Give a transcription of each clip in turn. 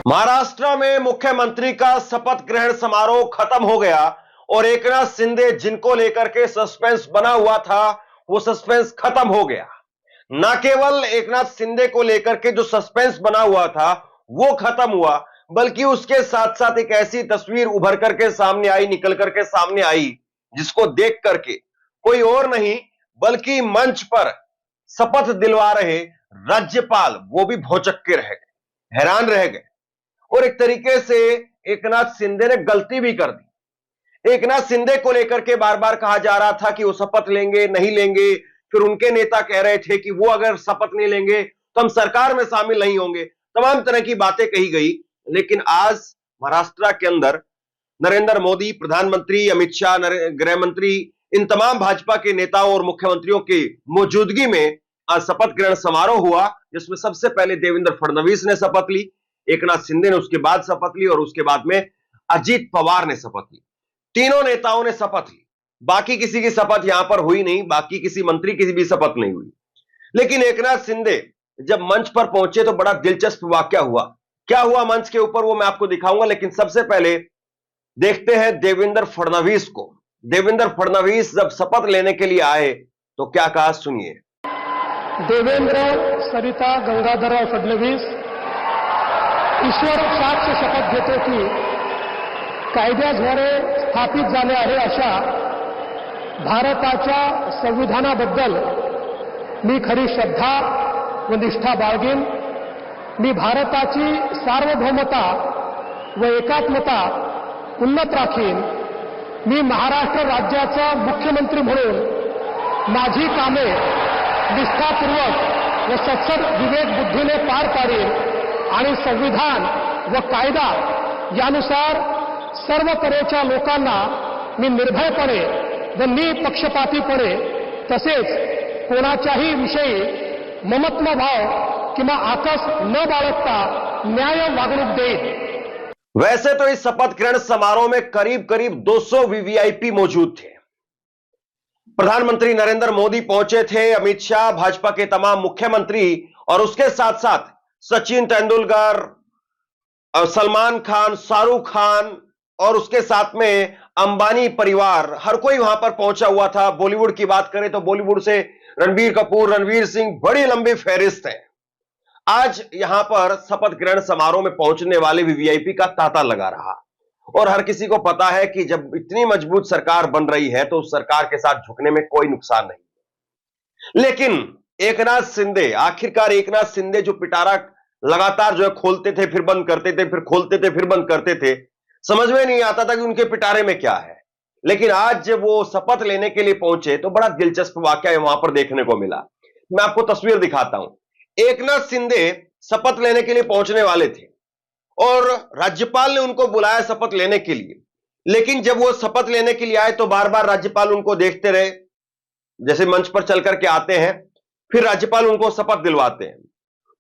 महाराष्ट्र में मुख्यमंत्री का शपथ ग्रहण समारोह खत्म हो गया और एकनाथ शिंदे जिनको लेकर के सस्पेंस बना हुआ था वो सस्पेंस खत्म हो गया। न केवल एकनाथ शिंदे को लेकर के जो सस्पेंस बना हुआ था वो खत्म हुआ, बल्कि उसके साथ साथ एक ऐसी तस्वीर उभर करके सामने आई, निकल करके सामने आई, जिसको देख करके कोई और नहीं बल्कि मंच पर शपथ दिलवा रहे राज्यपाल वो भी भौचक्के रह गए, हैरान रह गए। और एक तरीके से एकनाथ शिंदे ने गलती भी कर दी। एकनाथ शिंदे को लेकर के बार बार कहा जा रहा था कि वो शपथ लेंगे नहीं लेंगे, फिर उनके नेता कह रहे थे कि वो अगर शपथ नहीं लेंगे तो हम सरकार में शामिल नहीं होंगे, तमाम तरह की बातें कही गई। लेकिन आज महाराष्ट्र के अंदर नरेंद्र मोदी, प्रधानमंत्री अमित शाह, गृह मंत्री, इन तमाम भाजपा के नेताओं और मुख्यमंत्रियों की मौजूदगी में आज शपथ ग्रहण समारोह हुआ, जिसमें सबसे पहले देवेंद्र फडणवीस ने शपथ ली, एकनाथ शिंदे ने उसके बाद शपथ ली और उसके बाद में अजीत पवार ने शपथ ली। तीनों नेताओं ने शपथ ली। बाकी किसी की शपथ यहां पर हुई नहीं, बाकी किसी मंत्री की भी शपथ नहीं हुई। लेकिन एकनाथ शिंदे जब मंच पर पहुंचे तो बड़ा दिलचस्प वाकया हुआ। क्या हुआ मंच के ऊपर वो मैं आपको दिखाऊंगा, लेकिन सबसे पहले देखते हैं देवेंद्र फडणवीस को। देवेंद्र फडणवीस जब शपथ लेने के लिए आए तो क्या कहा, सुनिए। देवेंद्र सरिता गंगाधरराव फडणवीस ईश्वर साक्ष शपथ घेतो की कायद्याद्वारे स्थापित झाले आहे अशा भारताच्या संविधानाबद्दल मी खरी श्रद्धा व निष्ठा बाळगेन। मी भारताची सार्वभौमता व एकात्मता उन्नत राखीन। मी महाराष्ट्र राज्याचा मुख्यमंत्री म्हणून माझी कामे निष्ठापूर्वक व सत्सद विवेक बुद्धीने पार पाडेन आणि संविधान व कायदा यानुसार सर्व तऱ्हेच्या लोकांना मी निर्भयपणे व निपक्षपातीपणे तसेच कोणाच्याही विषयी ममत्व भाव किंवा आकस न बाळगता न्याय वागणूक देईन। वैसे तो इस शपथ ग्रहण समारोह में करीब करीब 200 वीवीआईपी मौजूद थे। प्रधानमंत्री नरेंद्र मोदी पहुंचे थे, अमित शाह, भाजपा के तमाम मुख्यमंत्री और उसके साथ साथ सचिन तेंदुलकर, सलमान खान, शाहरुख खान और उसके साथ में अंबानी परिवार, हर कोई वहां पर पहुंचा हुआ था। बॉलीवुड की बात करें तो बॉलीवुड से रणबीर कपूर, रणवीर सिंह, बड़ी लंबी फहरिस्त है। आज यहां पर शपथ ग्रहण समारोह में पहुंचने वाले वीवीआईपी का तांता लगा रहा और हर किसी को पता है कि जब इतनी मजबूत सरकार बन रही है तो उस सरकार के साथ झुकने में कोई नुकसान नहीं। लेकिन एकनाथ शिंदे, आखिरकार एकनाथ शिंदे जो पिटारा लगातार जो है खोलते थे फिर बंद करते थे, फिर खोलते थे फिर बंद करते थे, समझ में नहीं आता था कि उनके पिटारे में क्या है। लेकिन आज जब वो शपथ लेने के लिए पहुंचे तो बड़ा दिलचस्प वाकया वहां पर देखने को मिला। मैं आपको तस्वीर दिखाता हूं। एकनाथ शिंदे शपथ लेने के लिए पहुंचने वाले थे और राज्यपाल ने उनको बुलाया शपथ लेने के लिए। लेकिन जब वो शपथ लेने के लिए आए तो बार बार राज्यपाल उनको देखते रहे, जैसे मंच पर चल करके आते हैं फिर राज्यपाल उनको शपथ दिलवाते हैं।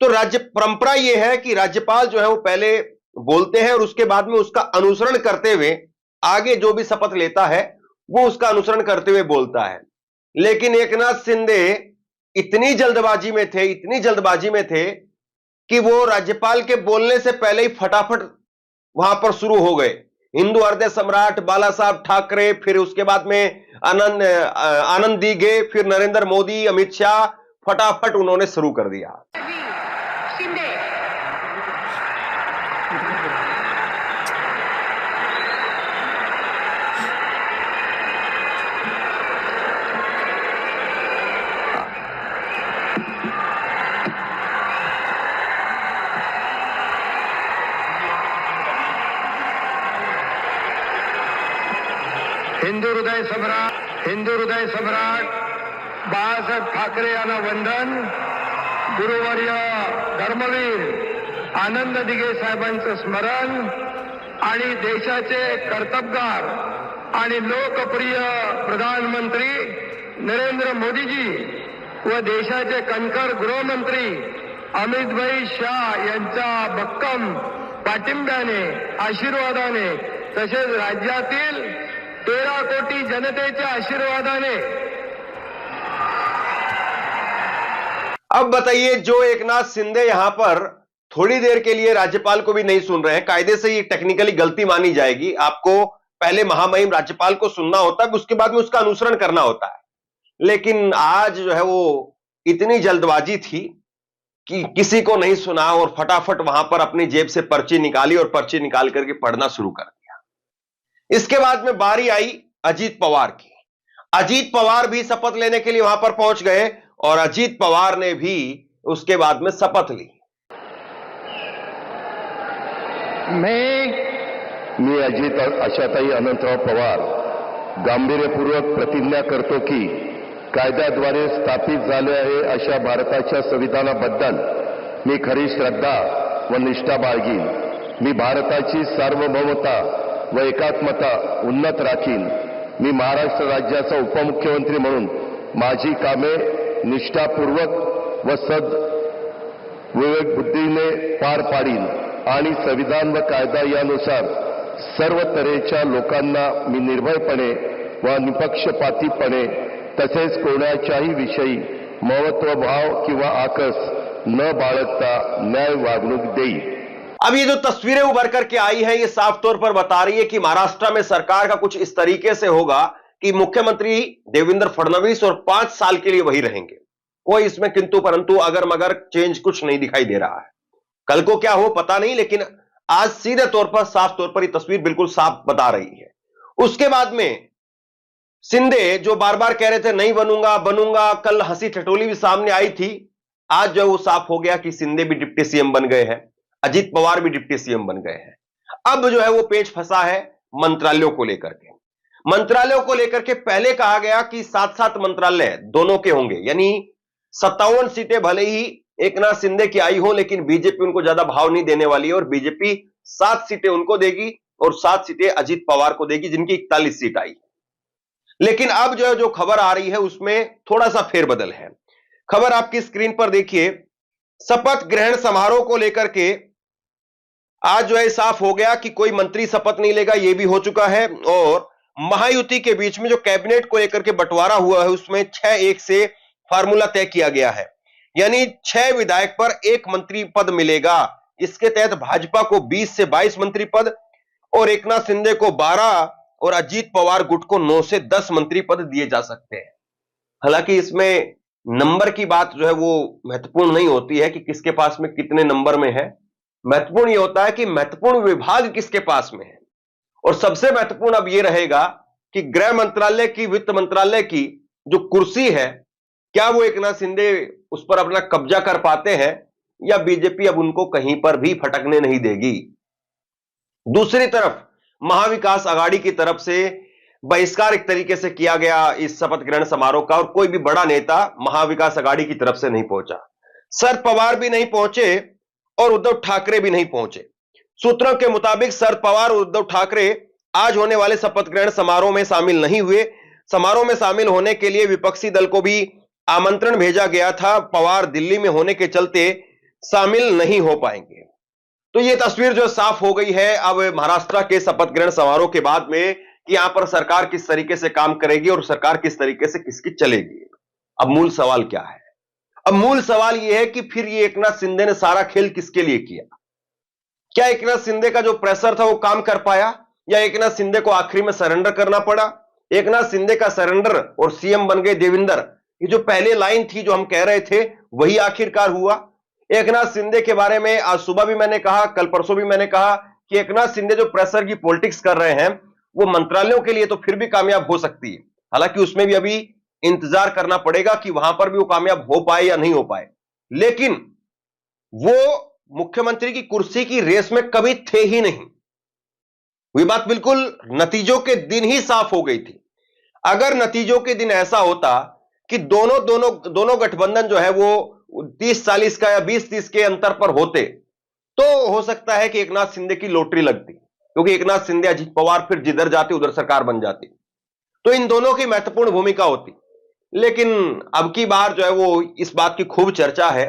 तो राज्य परंपरा यह है कि राज्यपाल जो है वो पहले बोलते हैं और उसके बाद में उसका अनुसरण करते हुए आगे जो भी शपथ लेता है वो उसका अनुसरण करते हुए बोलता है। लेकिन एकनाथ शिंदे इतनी जल्दबाजी में थे, इतनी जल्दबाजी में थे कि वो राज्यपाल के बोलने से पहले ही फटाफट वहां पर शुरू हो गए। हिंदू हृदय सम्राट बाला साहब ठाकरे, फिर उसके बाद में आनंद दीघे, फिर नरेंद्र मोदी, अमित शाह, फटाफट उन्होंने शुरू कर दिया। हिंदू हृदय सम्राट बाळासाहेब ठाकरे यांना वंदन। गुरुवर्य धर्मवीर आनंद दिघे साहेबांचं स्मरण आणि देशाचे कर्तबगार आणि लोकप्रिय प्रधानमंत्री नरेंद्र मोदीजी व देशाचे कणखर गृहमंत्री अमित शाह यांच्या भक्कम पाठिंब्याने, आशीर्वादाने तसेच राज्यातील 13 कोटी जनतेच्या आशीर्वादाने अब बताइए, जो एकनाथ शिंदे यहां पर थोड़ी देर के लिए राज्यपाल को भी नहीं सुन रहे हैं। कायदे से ये टेक्निकली गलती मानी जाएगी। आपको पहले महामहिम राज्यपाल को सुनना होता है, उसके बाद में उसका अनुसरण करना होता है। लेकिन आज जो है वो इतनी जल्दबाजी थी कि किसी को नहीं सुना और फटाफट वहां पर अपनी जेब से पर्ची निकाली और पर्ची निकाल करके पढ़ना शुरू कर दिया। इसके बाद में बारी आई अजीत पवार की। अजीत पवार भी शपथ लेने के लिए वहां पर पहुंच गए और अजीत पवार ने भी उसके बाद में शपथ ली। मी अजित आशाताई अनंतराव पवार गांभीर्यपूर्वक प्रतिज्ञा करतो की कायद्याद्वारे स्थापित झाले आहे अशा भारताच्या संविधानाबद्दल मी खरी श्रद्धा व निष्ठा बाळगीन। मी भारताची सार्वभौमता व एकात्मता उन्नत राखीन। मी महाराष्ट्र राज्याचा उपमुख्यमंत्री म्हणून माझी कामे निष्ठापूर्वक व विवेक बुद्धीने पार पाडीन आणि संविधान व कायदा यानुसार सर्व तऱ्हेच्या लोकांना मी निर्भयपणे व निपक्षपातीपणे तसेच कोणाच्याही विषयी महत्वभाव किंवा आकस न बाळगता न्याय वागणूक देईन। अब ये जो तस्वीरें उभर करके आई है, ये साफ तौर पर बता रही है कि महाराष्ट्र में सरकार का कुछ इस तरीके से होगा कि मुख्यमंत्री देवेंद्र फडणवीस और 5 साल के लिए वही रहेंगे। कोई इसमें किंतु परंतु अगर मगर चेंज कुछ नहीं दिखाई दे रहा है। कल को क्या हो पता नहीं, लेकिन आज सीधे तौर पर साफ तौर पर ये तस्वीर बिल्कुल साफ बता रही है। उसके बाद में शिंदे जो बार बार कह रहे थे नहीं बनूंगा बनूंगा, कल हंसी ठिठोली भी सामने आई थी। आज जो वो साफ हो गया कि शिंदे भी डिप्टी सीएम बन गए हैं, अजीत पवार भी डिप्टी सीएम बन गए हैं। अब जो है वो पेच फंसा है मंत्रालयों को लेकर के। मंत्रालयों को लेकर के पहले कहा गया कि 7-7 मंत्रालय दोनों के होंगे, यानी 57 सीटें भले ही एकनाथ शिंदे की आई हो, लेकिन बीजेपी उनको ज्यादा भाव नहीं देने वाली है और बीजेपी 7 सीटें उनको देगी और 7 सीटें अजीत पवार को देगी, जिनकी 41 सीट आई। लेकिन अब जो खबर आ रही है उसमें थोड़ा सा फेरबदल है। खबर आपकी स्क्रीन पर देखिए। शपथ ग्रहण समारोह को लेकर के आज जो है साफ हो गया कि कोई मंत्री शपथ नहीं लेगा, यह भी हो चुका है। और महायुति के बीच में जो कैबिनेट को लेकर के बंटवारा हुआ है उसमें 6-1 से फार्मूला तय किया गया है, यानी 6 विधायक पर 1 मंत्री पद मिलेगा। इसके तहत भाजपा को 20 से 22 मंत्री पद और एकनाथ शिंदे को 12 और अजीत पवार गुट को 9 से 10 मंत्री पद दिए जा सकते हैं। हालांकि इसमें नंबर की बात जो है वो महत्वपूर्ण नहीं होती है कि किसके पास में कितने नंबर में है। महत्वपूर्ण ये होता है कि महत्वपूर्ण विभाग किसके पास में है। और सबसे महत्वपूर्ण अब ये रहेगा कि गृह मंत्रालय की, वित्त मंत्रालय की जो कुर्सी है, क्या वो एकनाथ शिंदे उस पर अपना कब्जा कर पाते हैं या बीजेपी अब उनको कहीं पर भी फटकने नहीं देगी। दूसरी तरफ महाविकास आघाड़ी की तरफ से बहिष्कार एक तरीके से किया गया इस शपथ ग्रहण समारोह का और कोई भी बड़ा नेता महाविकास आघाड़ी की तरफ से नहीं पहुंचा। शरद पवार भी नहीं पहुंचे और उद्धव ठाकरे भी नहीं पहुंचे। सूत्रों के मुताबिक शरद पवार और उद्धव ठाकरे आज होने वाले शपथ ग्रहण समारोह में शामिल नहीं हुए। समारोह में शामिल होने के लिए विपक्षी दल को भी आमंत्रण भेजा गया था। पवार दिल्ली में होने के चलते शामिल नहीं हो पाएंगे। तो यह तस्वीर जो साफ हो गई है अब महाराष्ट्र के शपथ ग्रहण समारोह के बाद में कि यहां पर सरकार किस तरीके से काम करेगी और सरकार किस तरीके से किसकी चलेगी। अब मूल सवाल क्या है? अब मूल सवाल यह है कि फिर ये एकनाथ शिंदे ने सारा खेल किसके लिए किया? क्या एकनाथ शिंदे का जो प्रेशर था वो काम कर पाया या एकनाथ शिंदे को आखिरी में सरेंडर करना पड़ा? एकनाथ शिंदे का सरेंडर और सीएम बन गए देवेंद्र, ये जो पहले लाइन थी जो हम कह रहे थे वही आखिरकार हुआ। एकनाथ शिंदे के बारे में आज सुबह भी मैंने कहा, कल परसों भी मैंने कहा कि एकनाथ शिंदे जो प्रेशर की पॉलिटिक्स कर रहे हैं वो मंत्रालयों के लिए तो फिर भी कामयाब हो सकती है। हालांकि उसमें भी अभी इंतजार करना पड़ेगा कि वहां पर भी वो कामयाब हो पाए या नहीं हो पाए। लेकिन वो मुख्यमंत्री की कुर्सी की रेस में कभी थे ही नहीं। ये बात बिल्कुल नतीजों के दिन ही साफ हो गई थी। अगर नतीजों के दिन ऐसा होता कि दोनों गठबंधन जो है वो 30-40 का या 20-30 के अंतर पर होते तो हो सकता है कि एकनाथ शिंदे की लॉटरी लगती, क्योंकि एकनाथ शिंदे अजीत पवार फिर जिधर जाते उधर सरकार बन जाती, तो इन दोनों की महत्वपूर्ण भूमिका होती। लेकिन अब की बार जो है वो इस बात की खूब चर्चा है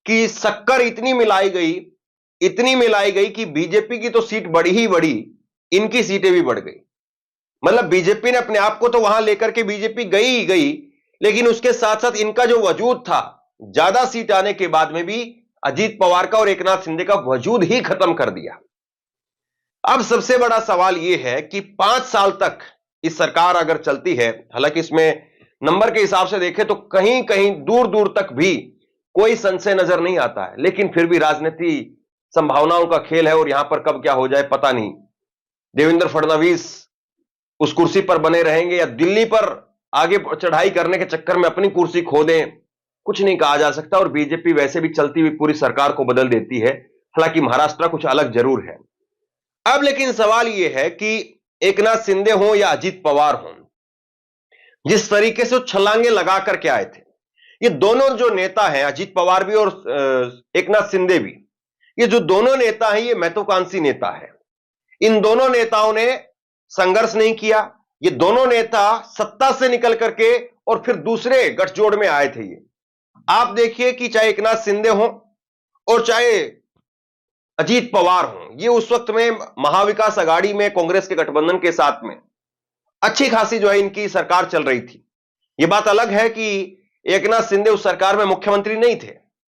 कि शक्कर इतनी मिलाई गई कि बीजेपी की तो सीट बढ़ी ही बढ़ी, इनकी सीटें भी बढ़ गई। मतलब बीजेपी ने अपने आप को तो वहां लेकर के बीजेपी गई ही गई, लेकिन उसके साथ साथ इनका जो वजूद था ज्यादा सीट आने के बाद में भी अजीत पवार का और एकनाथ शिंदे का वजूद ही खत्म कर दिया। अब सबसे बड़ा सवाल यह है कि 5 साल तक इस सरकार अगर चलती है, हालांकि इसमें नंबर के हिसाब से देखें तो कहीं कहीं दूर दूर तक भी कोई संशय नजर नहीं आता है, लेकिन फिर भी राजनीति संभावनाओं का खेल है और यहां पर कब क्या हो जाए पता नहीं। देवेंद्र फडणवीस उस कुर्सी पर बने रहेंगे या दिल्ली पर आगे चढ़ाई करने के चक्कर में अपनी कुर्सी खो दें, कुछ नहीं कहा जा सकता। और बीजेपी वैसे भी चलती हुई पूरी सरकार को बदल देती है, हालांकि महाराष्ट्र कुछ अलग जरूर है। अब लेकिन सवाल यह है कि एकनाथ शिंदे हो या अजीत पवार हो, जिस तरीके से छलांगे लगा करके आए थे, ये दोनों जो नेता हैं, अजीत पवार भी और एकनाथ शिंदे भी, ये जो दोनों नेता हैं ये महत्वाकांक्षी नेता है। इन दोनों नेताओं ने संघर्ष नहीं किया, ये दोनों नेता सत्ता से निकल करके और फिर दूसरे गठजोड़ में आए थे। ये आप देखिए कि चाहे एकनाथ शिंदे हो और चाहे अजीत पवार हो, ये उस वक्त में महाविकास अघाड़ी में कांग्रेस के गठबंधन के साथ में अच्छी खासी जो है इनकी सरकार चल रही थी। यह बात अलग है कि एकनाथ शिंदे उस सरकार में मुख्यमंत्री नहीं थे,